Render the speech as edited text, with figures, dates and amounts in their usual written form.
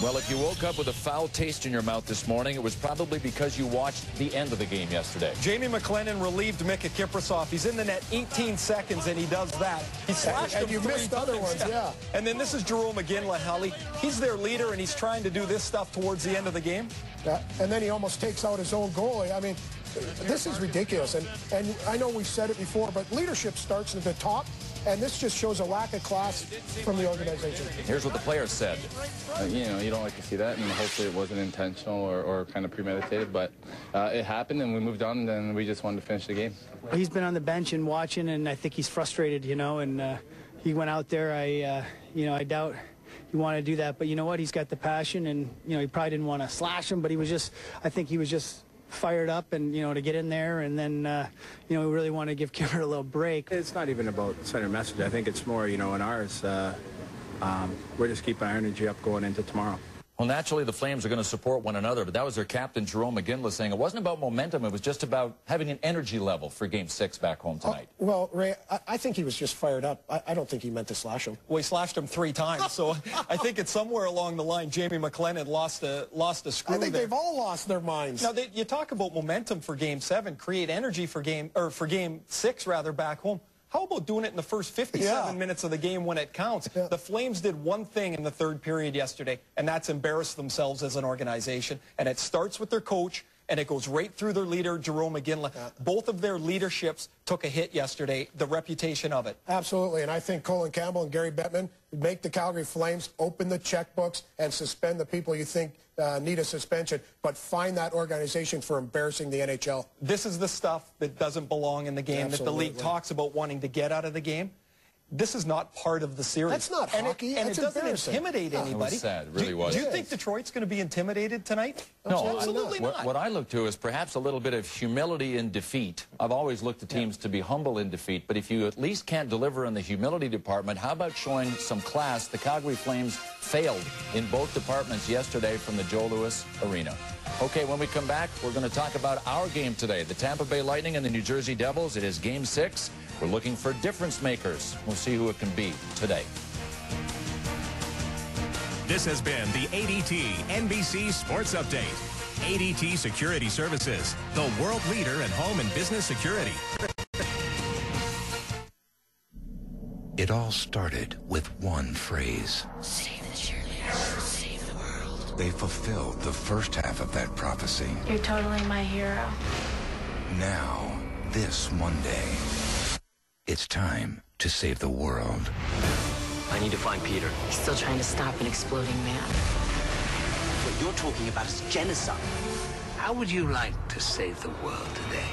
Well, if you woke up with a foul taste in your mouth this morning, it was probably because you watched the end of the game yesterday. Jamie McLennan relieved Mika Kiprasov. He's in the net 18 seconds, and he does that. He slashed him. And you missed other ones, yeah. And then this is Jarome McGinley. He's their leader, and he's trying to do this stuff towards the end of the game. Yeah, and then he almost takes out his own goalie. I mean, this is ridiculous. And I know we've said it before, but leadership starts at the top. And this just shows a lack of class from the organization. Here's what the players said. You don't like to see that, and hopefully it wasn't intentional or kind of premeditated, but it happened, and we moved on, and we just wanted to finish the game. He's been on the bench and watching, and I think he's frustrated, and he went out there. I doubt he wanted to do that, but you know what? He's got the passion, and, he probably didn't want to slash him, but I think he was just fired up and, to get in there, and then, we really want to give Kimmer a little break. It's not even about sending a message. I think it's more, in ours, we're just keeping our energy up going into tomorrow. Well, naturally, the Flames are going to support one another, but that was their captain, Jarome McGinley, saying it wasn't about momentum. It was just about having an energy level for Game 6 back home tonight. Well, Ray, I think he was just fired up. I don't think he meant to slash him. Well, he slashed him 3 times, so I think it's somewhere along the line Jamie McLennan lost a screw. I think they've all lost their minds. Now, you talk about momentum for Game 7, create energy for Game 6 back home. How about doing it in the first 57 minutes of the game when it counts? Yeah. The Flames did one thing in the third period yesterday, and that's embarrass themselves as an organization. And it starts with their coach, and it goes right through their leader, Jarome McGinley. Yeah. Both of their leaderships took a hit yesterday, the reputation of it. Absolutely, and I think Colin Campbell and Gary Bettman make the Calgary Flames open the checkbooks and suspend the people you think need a suspension, but find that organization for embarrassing the NHL. This is the stuff that doesn't belong in the game, Absolutely. that the league talks about wanting to get out of the game. This is not part of the series. That's not hockey. And it doesn't intimidate anybody. It was sad. It really was. Do you think Detroit's going to be intimidated tonight? No, absolutely not. What I look to is perhaps a little bit of humility in defeat. I've always looked to teams to be humble in defeat, but if you at least can't deliver in the humility department, how about showing some class? The Calgary Flames failed in both departments yesterday from the Joe Louis Arena. Okay, when we come back, we're going to talk about our game today, the Tampa Bay Lightning and the New Jersey Devils. It is Game 6. We're looking for difference makers. We'll see who it can be today. This has been the ADT NBC Sports Update. ADT Security Services, the world leader in home and business security. It all started with one phrase. Save the cheerleaders, save the world. They fulfilled the first half of that prophecy. You're totally my hero. Now, this Monday, it's time to save the world. I need to find Peter. He's still trying to stop an exploding man. What you're talking about is genocide. How would you like to save the world today?